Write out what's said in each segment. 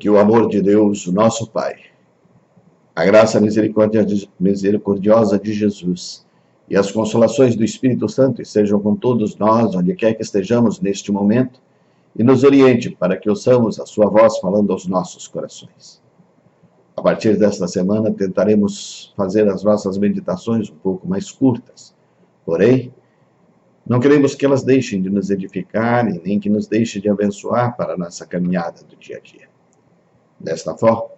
Que o amor de Deus, o nosso Pai, a graça misericordiosa de Jesus e as consolações do Espírito Santo estejam com todos nós, onde quer que estejamos neste momento, e nos oriente para que ouçamos a sua voz falando aos nossos corações. A partir desta semana, tentaremos fazer as nossas meditações um pouco mais curtas. Porém, não queremos que elas deixem de nos edificar e nem que nos deixem de abençoar para a nossa caminhada do dia a dia. Desta forma,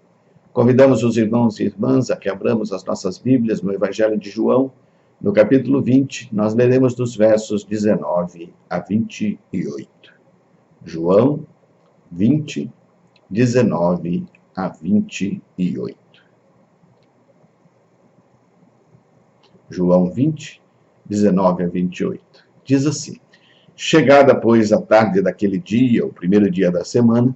convidamos os irmãos e irmãs a que abramos as nossas Bíblias no Evangelho de João, no capítulo 20, nós leremos dos versos 19 a 28. João 20, 19 a 28. João 20, 19 a 28. Diz assim: Chegada, pois, a tarde daquele dia, o primeiro dia da semana,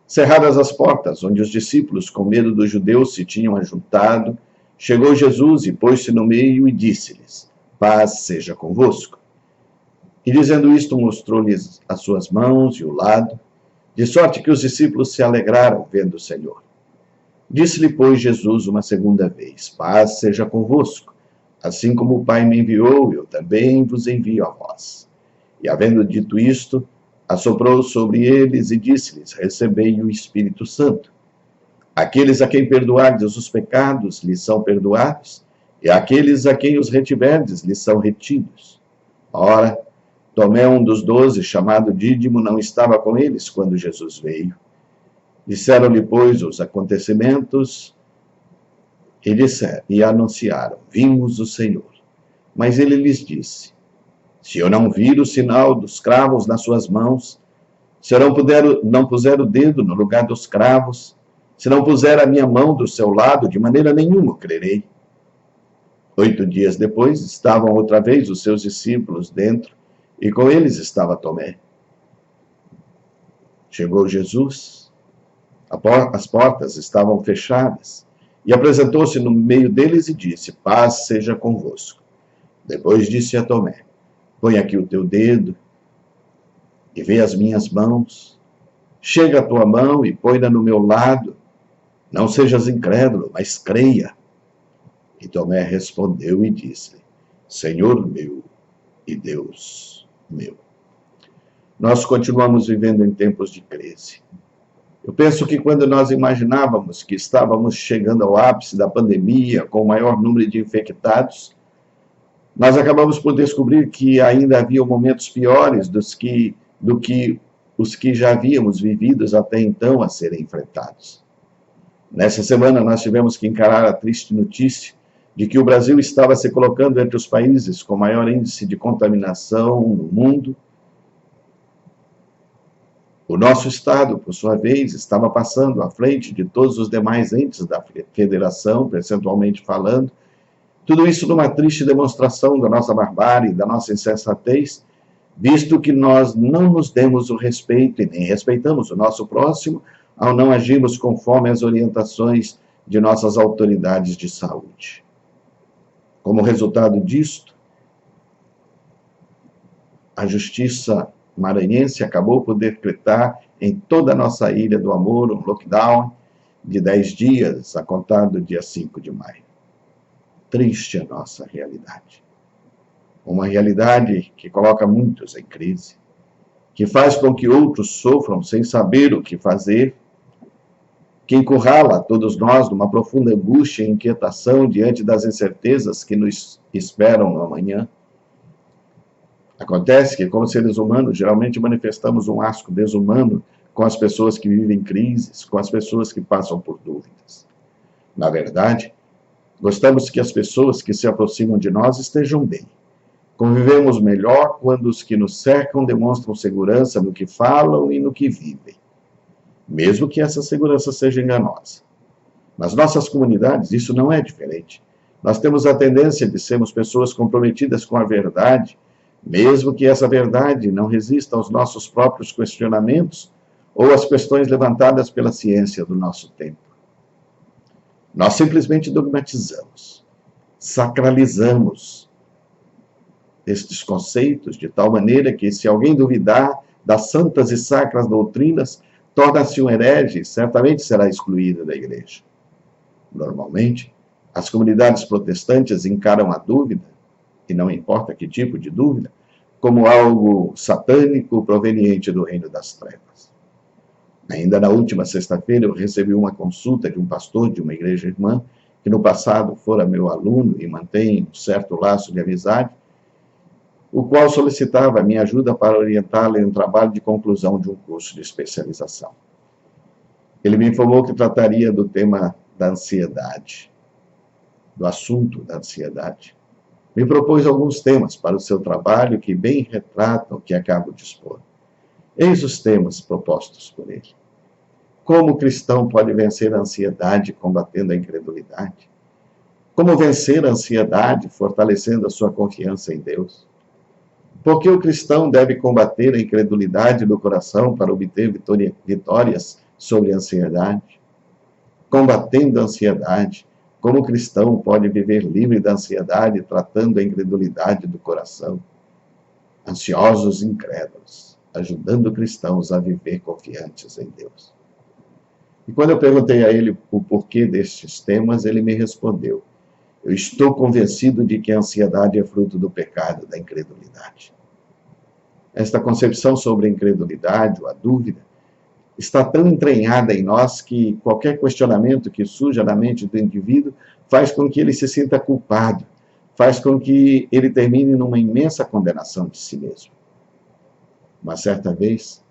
cerradas as portas, onde os discípulos, com medo dos judeus, se tinham ajuntado, chegou Jesus e pôs-se no meio e disse-lhes: Paz seja convosco. E dizendo isto, mostrou-lhes as suas mãos e o lado, de sorte que os discípulos se alegraram vendo o Senhor. Disse-lhe, pois, Jesus uma segunda vez: Paz seja convosco. Assim como o Pai me enviou, eu também vos envio a vós. E havendo dito isto, assoprou sobre eles e disse-lhes: Recebei o Espírito Santo. Aqueles a quem perdoardes os pecados, lhes são perdoados, e aqueles a quem os retiverdes, lhes são retidos. Ora, Tomé, um dos 12, chamado Dídimo, não estava com eles quando Jesus veio. Disseram-lhe, pois, os acontecimentos e anunciaram: Vimos o Senhor. Mas ele lhes disse: Se eu não vir o sinal dos cravos nas suas mãos, se eu não puser o dedo no lugar dos cravos, se não puser a minha mão do seu lado, de maneira nenhuma crerei. 8 dias depois, estavam outra vez os seus discípulos dentro, e com eles estava Tomé. Chegou Jesus, as portas estavam fechadas, e apresentou-se no meio deles e disse: Paz seja convosco. Depois disse a Tomé: Põe aqui o teu dedo e vê as minhas mãos. Chega a tua mão e põe-na no meu lado. Não sejas incrédulo, mas creia. E Tomé respondeu e disse-lhe: Senhor meu e Deus meu. Nós continuamos vivendo em tempos de crise. Eu penso que quando nós imaginávamos que estávamos chegando ao ápice da pandemia, com o maior número de infectados, nós acabamos por descobrir que ainda havia momentos piores do que os que já havíamos vividos até então a serem enfrentados. Nessa semana nós tivemos que encarar a triste notícia de que o Brasil estava se colocando entre os países com maior índice de contaminação no mundo. O nosso Estado, por sua vez, estava passando à frente de todos os demais entes da federação, percentualmente falando. Tudo isso numa triste demonstração da nossa barbárie, da nossa insensatez, visto que nós não nos demos o respeito e nem respeitamos o nosso próximo ao não agirmos conforme as orientações de nossas autoridades de saúde. Como resultado disto, a Justiça maranhense acabou por decretar em toda a nossa Ilha do Amor um lockdown de 10 dias, a contar do dia 5 de maio. Triste a nossa realidade. Uma realidade que coloca muitos em crise, que faz com que outros sofram sem saber o que fazer, que encurrala todos nós numa profunda angústia e inquietação diante das incertezas que nos esperam no amanhã. Acontece que, como seres humanos, geralmente manifestamos um asco desumano com as pessoas que vivem crises, com as pessoas que passam por dúvidas. Na verdade, gostamos que as pessoas que se aproximam de nós estejam bem. Convivemos melhor quando os que nos cercam demonstram segurança no que falam e no que vivem, mesmo que essa segurança seja enganosa. Nas nossas comunidades, isso não é diferente. Nós temos a tendência de sermos pessoas comprometidas com a verdade, mesmo que essa verdade não resista aos nossos próprios questionamentos ou às questões levantadas pela ciência do nosso tempo. Nós simplesmente dogmatizamos, sacralizamos estes conceitos de tal maneira que, se alguém duvidar das santas e sacras doutrinas, torna-se um herege e certamente será excluído da igreja. Normalmente, as comunidades protestantes encaram a dúvida, e não importa que tipo de dúvida, como algo satânico proveniente do reino das trevas. Ainda na última sexta-feira, eu recebi uma consulta de um pastor de uma igreja irmã, que no passado fora meu aluno e mantém um certo laço de amizade, o qual solicitava a minha ajuda para orientá-lo em um trabalho de conclusão de um curso de especialização. Ele me informou que trataria do tema da ansiedade, do assunto da ansiedade. Me propôs alguns temas para o seu trabalho que bem retratam o que acabo de expor. Eis os temas propostos por ele. Como o cristão pode vencer a ansiedade combatendo a incredulidade? Como vencer a ansiedade fortalecendo a sua confiança em Deus? Por que o cristão deve combater a incredulidade do coração para obter vitórias sobre a ansiedade? Combatendo a ansiedade, como o cristão pode viver livre da ansiedade tratando a incredulidade do coração? Ansiosos e incrédulos, ajudando cristãos a viver confiantes em Deus. E quando eu perguntei a ele o porquê destes temas, ele me respondeu: eu estou convencido de que a ansiedade é fruto do pecado, da incredulidade. Esta concepção sobre a incredulidade, ou a dúvida, está tão entranhada em nós que qualquer questionamento que surja na mente do indivíduo faz com que ele se sinta culpado, faz com que ele termine numa imensa condenação de si mesmo. Uma certa vez,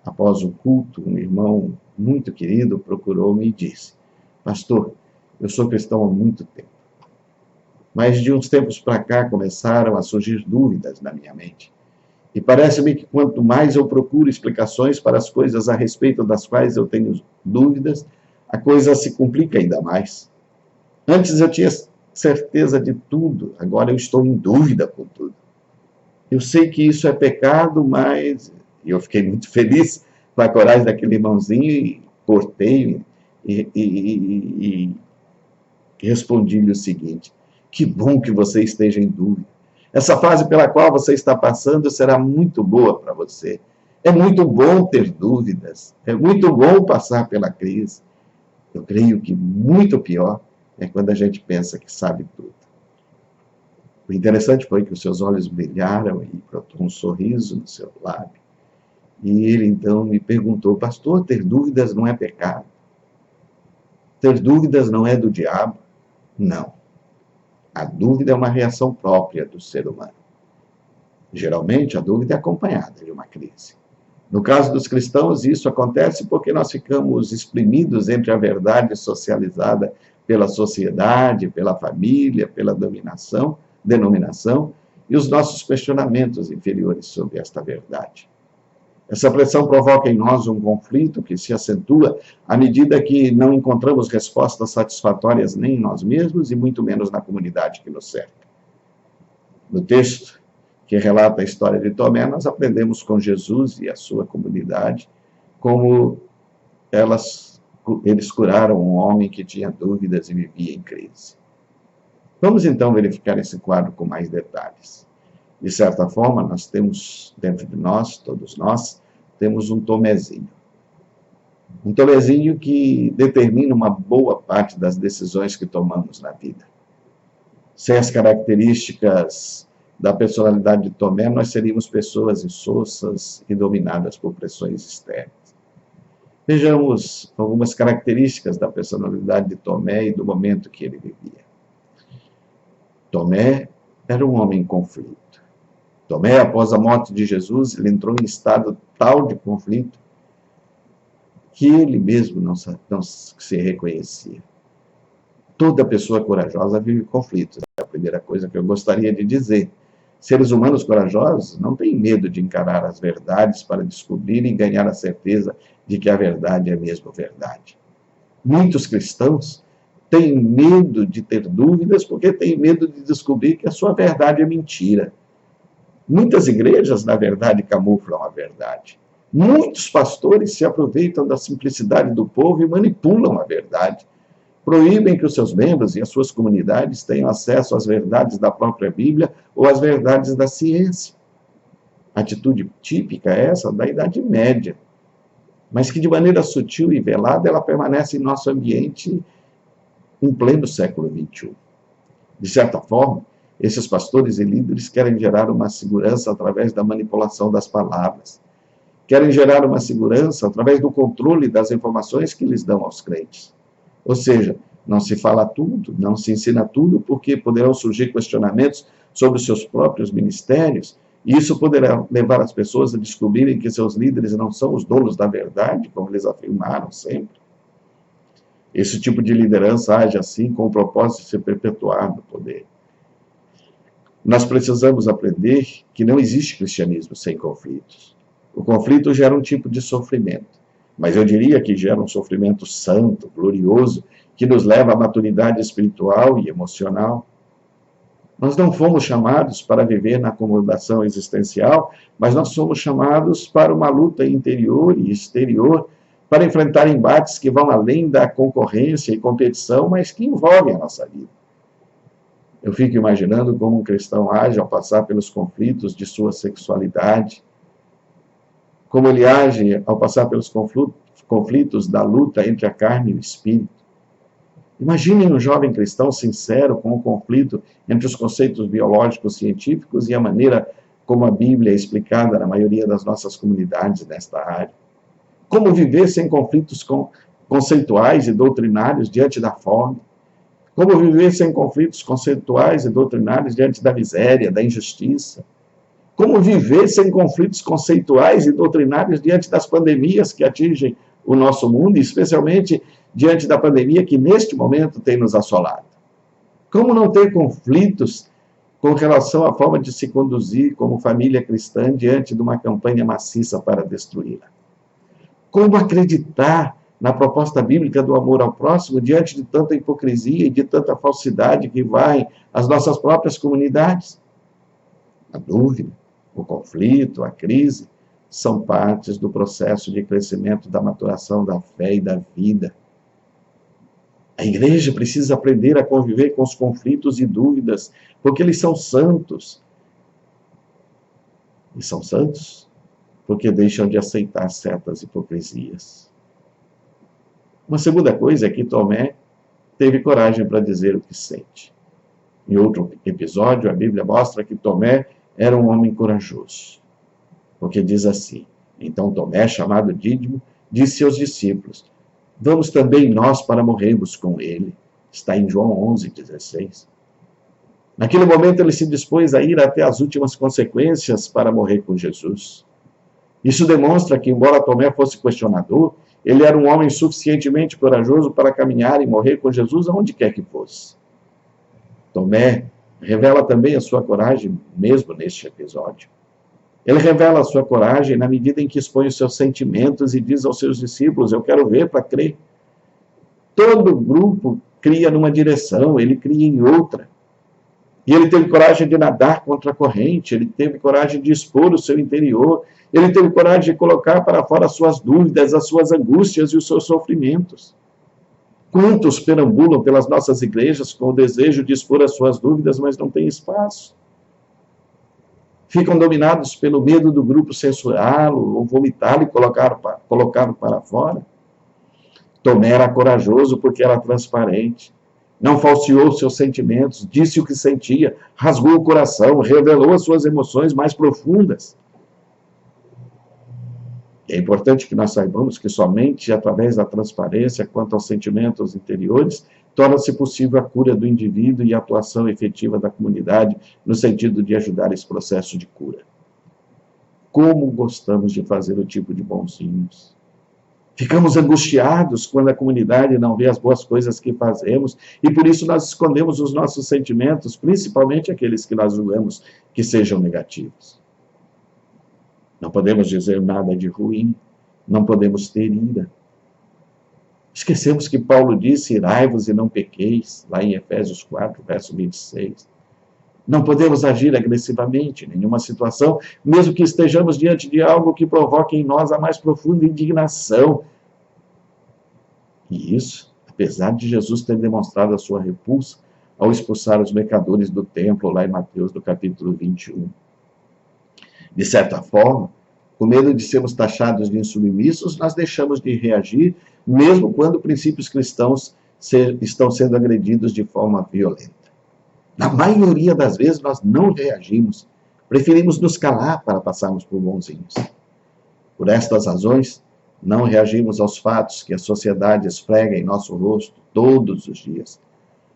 após o culto, um irmão muito querido procurou-me e disse: pastor, eu sou cristão há muito tempo, mas de uns tempos para cá começaram a surgir dúvidas na minha mente. E parece-me que quanto mais eu procuro explicações para as coisas a respeito das quais eu tenho dúvidas, a coisa se complica ainda mais. Antes eu tinha certeza de tudo, agora eu estou em dúvida com tudo. Eu sei que isso é pecado, mas eu fiquei muito feliz com a coragem daquele irmãozinho e cortei e respondi-lhe o seguinte: que bom que você esteja em dúvida. Essa fase pela qual você está passando será muito boa para você. É muito bom ter dúvidas, é muito bom passar pela crise. Eu creio que muito pior é quando a gente pensa que sabe tudo. O interessante foi que os seus olhos brilharam e brotou um sorriso no seu lábio. E ele então me perguntou: pastor, ter dúvidas não é pecado? Ter dúvidas não é do diabo? Não. A dúvida é uma reação própria do ser humano. Geralmente, a dúvida é acompanhada de uma crise. No caso dos cristãos, isso acontece porque nós ficamos exprimidos entre a verdade socializada pela sociedade, pela família, pela denominação, e os nossos questionamentos inferiores sobre esta verdade. Essa pressão provoca em nós um conflito que se acentua à medida que não encontramos respostas satisfatórias nem em nós mesmos e muito menos na comunidade que nos cerca. No texto que relata a história de Tomé, nós aprendemos com Jesus e a sua comunidade como eles curaram um homem que tinha dúvidas e vivia em crise. Vamos então verificar esse quadro com mais detalhes. De certa forma, nós temos dentro de nós, todos nós, temos um Tomézinho. Um Tomézinho que determina uma boa parte das decisões que tomamos na vida. Sem as características da personalidade de Tomé, nós seríamos pessoas insossas e dominadas por pressões externas. Vejamos algumas características da personalidade de Tomé e do momento que ele vivia. Tomé era um homem em conflito. Tomé, após a morte de Jesus, ele entrou em estado tal de conflito que ele mesmo não se reconhecia. Toda pessoa corajosa vive conflitos. É a primeira coisa que eu gostaria de dizer. Seres humanos corajosos não têm medo de encarar as verdades para descobrir e ganhar a certeza de que a verdade é mesmo verdade. Muitos cristãos têm medo de ter dúvidas porque têm medo de descobrir que a sua verdade é mentira. Muitas igrejas, na verdade, camuflam a verdade. Muitos pastores se aproveitam da simplicidade do povo e manipulam a verdade. Proíbem que os seus membros e as suas comunidades tenham acesso às verdades da própria Bíblia ou às verdades da ciência. Atitude típica essa da Idade Média. mas que de maneira sutil e velada ela permanece em nosso ambiente em pleno século XXI. De certa forma, esses pastores e líderes querem gerar uma segurança através da manipulação das palavras. Querem gerar uma segurança através do controle das informações que lhes dão aos crentes. Ou seja, não se fala tudo, não se ensina tudo, porque poderão surgir questionamentos sobre os seus próprios ministérios, e isso poderá levar as pessoas a descobrirem que seus líderes não são os donos da verdade, como eles afirmaram sempre. Esse tipo de liderança age assim com o propósito de se perpetuar no poder. Nós precisamos aprender que não existe cristianismo sem conflitos. O conflito gera um tipo de sofrimento, mas eu diria que gera um sofrimento santo, glorioso, que nos leva à maturidade espiritual e emocional. Nós não fomos chamados para viver na acomodação existencial, mas nós somos chamados para uma luta interior e exterior, para enfrentar embates que vão além da concorrência e competição, mas que envolvem a nossa vida. Eu fico imaginando como um cristão age ao passar pelos conflitos de sua sexualidade, como ele age ao passar pelos conflitos da luta entre a carne e o espírito. Imaginem um jovem cristão sincero com o conflito entre os conceitos biológicos científicos e a maneira como a Bíblia é explicada na maioria das nossas comunidades nesta área. Como viver sem conflitos conceituais e doutrinários diante da fome? Como viver sem conflitos conceituais e doutrinários diante da miséria, da injustiça? Como viver sem conflitos conceituais e doutrinários diante das pandemias que atingem o nosso mundo, e especialmente diante da pandemia que neste momento tem nos assolado? Como não ter conflitos com relação à forma de se conduzir como família cristã diante de uma campanha maciça para destruí-la? Como acreditar na proposta bíblica do amor ao próximo diante de tanta hipocrisia e de tanta falsidade que vai às nossas próprias comunidades? A dúvida, o conflito, a crise, são partes do processo de crescimento da maturação da fé e da vida. A igreja precisa aprender a conviver com os conflitos e dúvidas, porque eles são santos. E são santos porque deixam de aceitar certas hipocrisias. Uma segunda coisa é que Tomé teve coragem para dizer o que sente. Em outro episódio, a Bíblia mostra que Tomé era um homem corajoso. Porque diz assim: então Tomé, chamado Dídimo, disse aos discípulos: vamos também nós para morrermos com ele. Está em João 11:16. Naquele momento ele se dispôs a ir até as últimas consequências para morrer com Jesus. Isso demonstra que, embora Tomé fosse questionador, ele era um homem suficientemente corajoso para caminhar e morrer com Jesus aonde quer que fosse. Tomé revela também a sua coragem, mesmo neste episódio. Ele revela a sua coragem na medida em que expõe os seus sentimentos e diz aos seus discípulos: eu quero ver para crer. Todo grupo cria numa direção, ele cria em outra. E ele teve coragem de nadar contra a corrente, ele teve coragem de expor o seu interior, ele teve coragem de colocar para fora as suas dúvidas, as suas angústias e os seus sofrimentos. Quantos perambulam pelas nossas igrejas com o desejo de expor as suas dúvidas, mas não têm espaço? Ficam dominados pelo medo do grupo censurá-lo, ou vomitá-lo e colocá-lo para fora? Tomé era corajoso porque era transparente. Não falseou seus sentimentos, disse o que sentia, rasgou o coração, revelou as suas emoções mais profundas. É importante que nós saibamos que somente através da transparência quanto aos sentimentos interiores torna-se possível a cura do indivíduo e a atuação efetiva da comunidade no sentido de ajudar esse processo de cura. Como gostamos de fazer o tipo de bonzinhos. Ficamos angustiados quando a comunidade não vê as boas coisas que fazemos e por isso nós escondemos os nossos sentimentos, principalmente aqueles que nós julgamos que sejam negativos. Não podemos dizer nada de ruim, não podemos ter ira. Esquecemos que Paulo disse: irai-vos e não pequeis, lá em Efésios 4, verso 26. Não podemos agir agressivamente em nenhuma situação, mesmo que estejamos diante de algo que provoque em nós a mais profunda indignação. E isso, apesar de Jesus ter demonstrado a sua repulsa ao expulsar os pecadores do templo, lá em Mateus, no capítulo 21. De certa forma, Com medo de sermos taxados de insubmissos, nós deixamos de reagir, mesmo quando princípios cristãos estão sendo agredidos de forma violenta. Na maioria das vezes, nós não reagimos. Preferimos nos calar para passarmos por bonzinhos. Por estas razões, não reagimos aos fatos que a sociedade esfrega em nosso rosto todos os dias.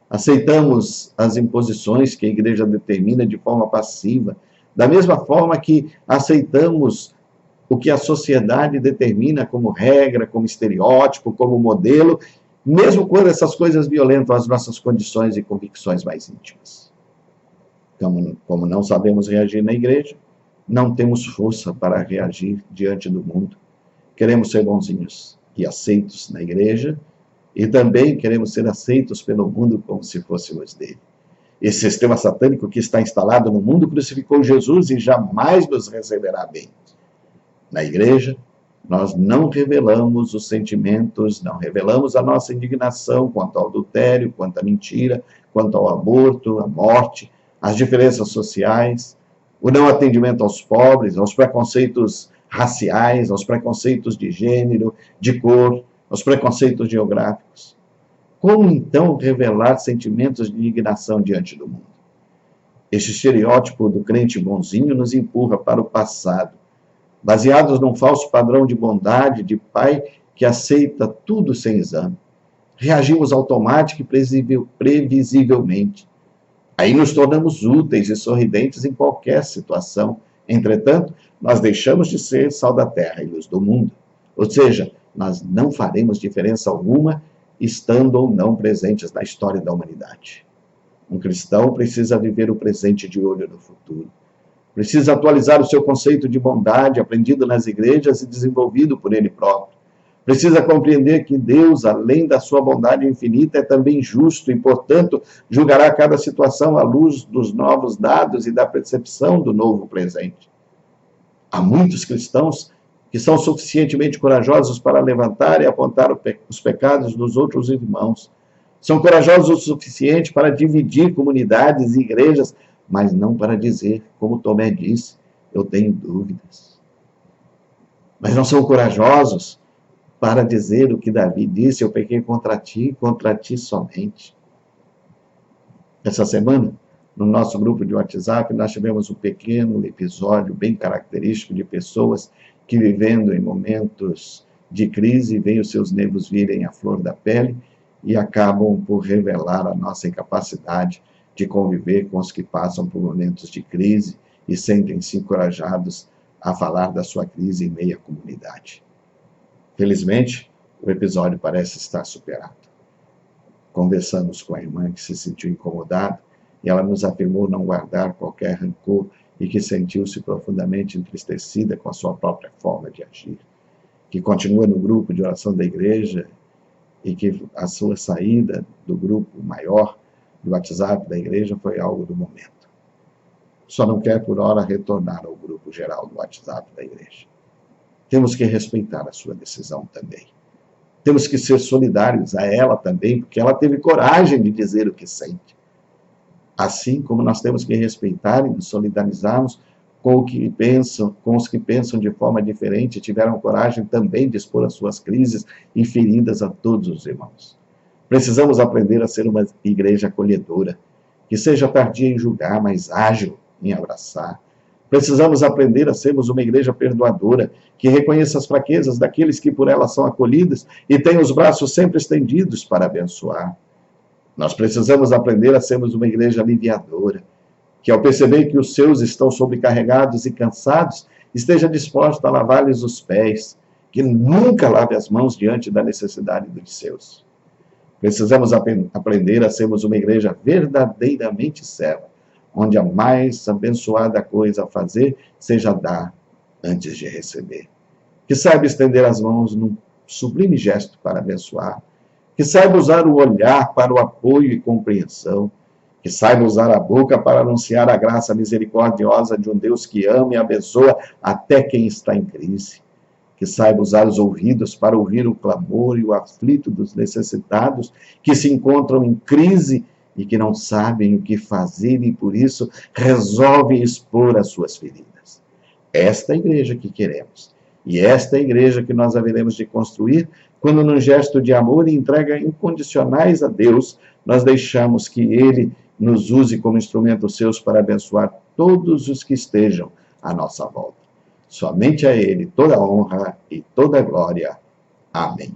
Aceitamos as imposições que a igreja determina de forma passiva, da mesma forma que aceitamos o que a sociedade determina como regra, como estereótipo, como modelo, mesmo quando essas coisas violentam as nossas condições e convicções mais íntimas. Como não sabemos reagir na igreja, não temos força para reagir diante do mundo. Queremos ser bonzinhos e aceitos na igreja, e também queremos ser aceitos pelo mundo como se fôssemos dele. Esse sistema satânico que está instalado no mundo crucificou Jesus e jamais nos receberá bem. Na igreja, nós não revelamos os sentimentos, não revelamos a nossa indignação quanto ao adultério, quanto à mentira, quanto ao aborto, à morte, às diferenças sociais, o não atendimento aos pobres, aos preconceitos raciais, aos preconceitos de gênero, de cor, aos preconceitos geográficos. Como, então, revelar sentimentos de indignação diante do mundo? Este estereótipo do crente bonzinho nos empurra para o passado, baseados num falso padrão de bondade, de pai que aceita tudo sem exame. Reagimos automático e previsivelmente. Aí nos tornamos úteis e sorridentes em qualquer situação. Entretanto, nós deixamos de ser sal da terra e luz do mundo. Ou seja, nós não faremos diferença alguma, estando ou não presentes na história da humanidade. Um cristão precisa viver o presente de olho no futuro. Precisa atualizar o seu conceito de bondade, aprendido nas igrejas e desenvolvido por ele próprio. Precisa compreender que Deus, além da sua bondade infinita, é também justo e, portanto, julgará cada situação à luz dos novos dados e da percepção do novo presente. Há muitos cristãos que são suficientemente corajosos para levantar e apontar os pecados dos outros irmãos. São corajosos o suficiente para dividir comunidades e igrejas, mas não para dizer, como Tomé disse, eu tenho dúvidas. Mas não são corajosos para dizer o que Davi disse, eu pequei contra ti somente. Essa semana, no nosso grupo de WhatsApp, nós tivemos um pequeno episódio bem característico de pessoas que, vivendo em momentos de crise, veem os seus nervos virem à flor da pele e acabam por revelar a nossa incapacidade de conviver com os que passam por momentos de crise e sentem-se encorajados a falar da sua crise em meio à comunidade. Felizmente, o episódio parece estar superado. Conversamos com a irmã que se sentiu incomodada e ela nos afirmou não guardar qualquer rancor e que sentiu-se profundamente entristecida com a sua própria forma de agir, que continua no grupo de oração da igreja e que a sua saída do grupo maior do WhatsApp da igreja foi algo do momento. Só não quer por hora retornar ao grupo geral do WhatsApp da igreja. Temos que respeitar a sua decisão também. Temos que ser solidários a ela também, porque ela teve coragem de dizer o que sente. Assim como nós temos que respeitar e nos solidarizarmos com os que pensam de forma diferente e tiveram coragem também de expor as suas crises e feridas a todos os irmãos. Precisamos aprender a ser uma igreja acolhedora, que seja tardia em julgar, mas ágil em abraçar. Precisamos aprender a sermos uma igreja perdoadora, que reconheça as fraquezas daqueles que por ela são acolhidos e tenha os braços sempre estendidos para abençoar. Nós precisamos aprender a sermos uma igreja aliviadora, que ao perceber que os seus estão sobrecarregados e cansados, esteja disposta a lavar-lhes os pés, que nunca lave as mãos diante da necessidade dos seus. Precisamos aprender a sermos uma igreja verdadeiramente serva, onde a mais abençoada coisa a fazer seja dar antes de receber. Que saiba estender as mãos num sublime gesto para abençoar, que saiba usar o olhar para o apoio e compreensão, que saiba usar a boca para anunciar a graça misericordiosa de um Deus que ama e abençoa até quem está em crise, que saiba usar os ouvidos para ouvir o clamor e o aflito dos necessitados que se encontram em crise e que não sabem o que fazer e, por isso, resolvem expor as suas feridas. Esta igreja que queremos. E esta igreja que nós haveremos de construir quando, num gesto de amor e entrega incondicionais a Deus, nós deixamos que Ele nos use como instrumentos seus para abençoar todos os que estejam à nossa volta. Somente a Ele toda a honra e toda a glória. Amém.